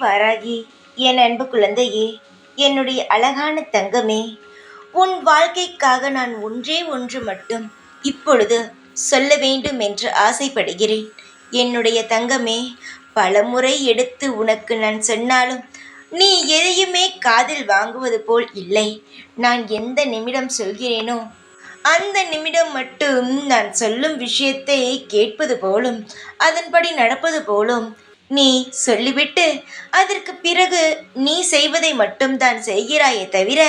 வாராகி, என் அன்பு குழந்தையே, என்னுடைய அழகான தங்கமே, உன் வாழ்க்கைக்காக நான் ஒன்றே ஒன்று மட்டும் இப்பொழுது சொல்ல வேண்டும் என்று ஆசைப்படுகிறேன். என்னுடைய தங்கமே, பலமுறை எடுத்து உனக்கு நான் சொன்னாலும் நீ எதையுமே காதில் வாங்குவது போல் இல்லை. நான் எந்த நிமிடம் சொல்கிறேனோ அந்த நிமிடம் மட்டும் நான் சொல்லும் விஷயத்தை கேட்பது போலும் அதன்படி நடப்பது போலும் நீ சொல்லிவிட்டு அதற்கு பிறகு நீ செய்வதை மட்டும்தான் செய்கிறாயே தவிர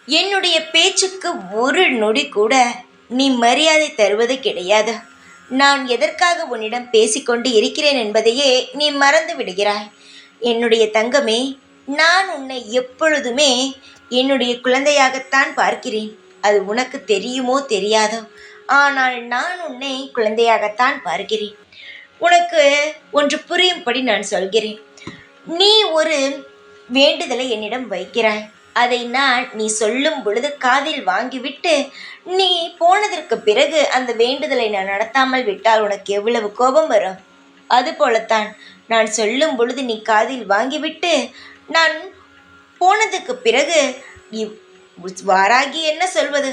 என்னுடைய பேச்சுக்கு ஒரு நொடி கூட நீ மரியாதை தருவது கிடையாது. நான் எதற்காக உன்னிடம் பேசிக்கொண்டு இருக்கிறேன் என்பதையே நீ மறந்து விடுகிறாய். என்னுடைய தங்கமே, நான் உன்னை எப்பொழுதுமே என்னுடைய குழந்தையாகத்தான் பார்க்கிறேன். அது உனக்கு தெரியுமோ தெரியாதோ, ஆனால் நான் உன்னை குழந்தையாகத்தான் பார்க்கிறேன். உனக்கு ஒன்று புரியும்படி நான் சொல்கிறேன். நீ ஒரு வேண்டுதலை என்னிடம் வைக்கிறாய். அதை நான் நீ சொல்லும் பொழுது காதில் வாங்கிவிட்டு நீ போனதற்கு பிறகு அந்த வேண்டுதலை நான் நடத்தாமல் விட்டால் உனக்கு எவ்வளவு கோபம் வரும்? அதுபோலத்தான் நான் சொல்லும் பொழுது நீ காதில் வாங்கிவிட்டு நான் போனதுக்கு பிறகு வாராகி என்ன சொல்வது,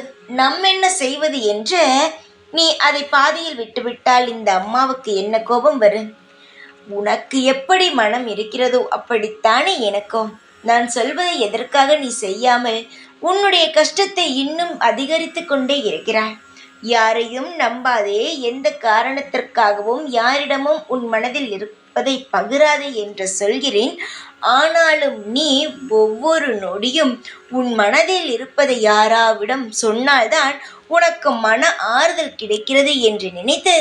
என்ன செய்வது என்று நீ அதை பாதியில் விட்டுவிட்டால் இந்த அம்மாவுக்கு என்ன கோபம் வரும்? உனக்கு எப்படி மனம் இருக்கிறதோ அப்படித்தானே எனக்கும். நான் சொல்வதை எதற்காக நீ செய்யாமல் உன்னுடைய கஷ்டத்தை இன்னும் அதிகரித்து கொண்டே இருக்கிறாய். யாரையும் நம்பாதே, எந்த காரணத்திற்காகவும் யாரிடமும் உன் மனதில் இருப்பதை பகிராதே என்று சொல்கிறேன். ஆனாலும் நீ ஒவ்வொரு நொடியும் உன் மனதில் இருப்பதை யாராவிடம் சொன்னால்தான் உனக்கு மன ஆறுதல் கிடைக்கிறது என்று நினைத்து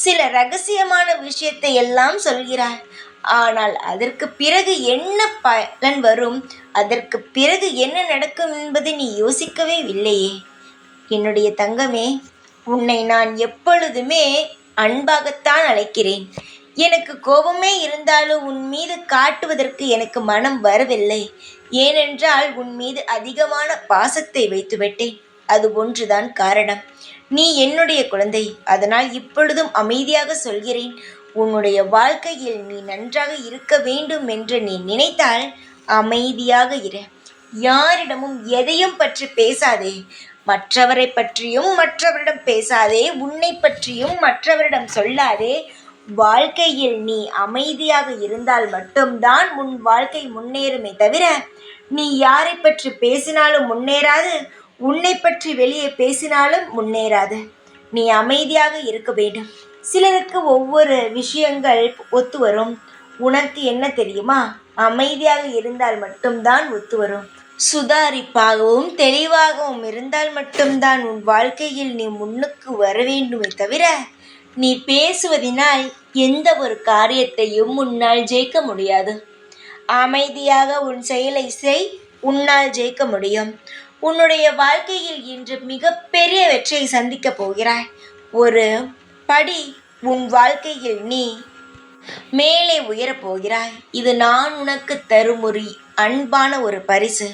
சில ரகசியமான விஷயத்தை எல்லாம் சொல்கிறாய். ஆனால் அதற்கு பிறகு என்ன பலன் வரும், அதற்கு பிறகு என்ன நடக்கும் என்பதை நீ யோசிக்கவே இல்லையே. என்னுடைய தங்கமே, உன்னை நான் எப்பொழுதுமே அன்பாகத்தான் அழைக்கிறேன். எனக்கு கோபமே இருந்தாலும் உன் மீது காட்டுவதற்கு எனக்கு மனம் வரவில்லை. ஏனென்றால் உன் மீது அதிகமான பாசத்தை வைத்துவிட்டேன். அது ஒன்றுதான் காரணம். நீ என்னுடைய குழந்தை, அதனால் இப்பொழுதும் அமைதியாக சொல்கிறேன். உன்னுடைய வாழ்க்கையில் நீ நன்றாக இருக்க வேண்டும் என்று நீ நினைத்தால் அமைதியாக இரு. யாரிடமும் எதையும் பற்றி பேசாதே. மற்றவரை பற்றியும் மற்றவரிடம் பேசாதே. உன்னை பற்றியும் மற்றவரிடம் சொல்லாதே. வாழ்க்கையில் நீ அமைதியாக இருந்தால் மட்டும்தான் உன் வாழ்க்கை முன்னேறுமே தவிர நீ யாரை பற்றி பேசினாலும் முன்னேறாது, உன்னை பற்றி வெளியே பேசினாலும் முன்னேறாது. நீ அமைதியாக இருக்க வேண்டும். சிலருக்கு ஒவ்வொரு விஷயங்கள் ஒத்து வரும். உனக்கு என்ன தெரியுமா? அமைதியாக இருந்தால் மட்டும்தான் ஒத்து வரும். சுதாரிப்பாகவும் தெளிவாகவும் இருந்தால் மட்டும்தான் உன் வாழ்க்கையில் நீ முன்னுக்கு வர வேண்டுமே தவிர நீ பேசுவதினால் எந்த ஒரு காரியத்தையும் உன்னால் ஜெயிக்க முடியாது. அமைதியாக உன் செயலை செய், உன்னால் ஜெயிக்க முடியும். உன்னுடைய வாழ்க்கையில் இன்று மிகப்பெரிய வெற்றியை சந்திக்கப் போகிறாய். ஒரு படி உன் வாழ்க்கையில் நீ மேலே உயரப் போகிறாய். இது நான் உனக்கு தரும் ஒரு அன்பான ஒரு பரிசு.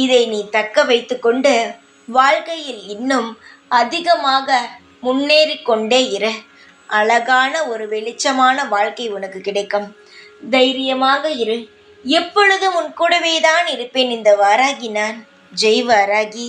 இதை நீ தக்க வைத்து கொண்டு வாழ்க்கையில் இன்னும் அதிகமாக முன்னேறி கொண்டே இரு. அழகான ஒரு வெளிச்சமான வாழ்க்கை உனக்கு கிடைக்கும். தைரியமாக இரு. எப்பொழுதும் உன் கூடவே தான் இருப்பேன் இந்த வாராகி நான். ஜெய் வாராகி.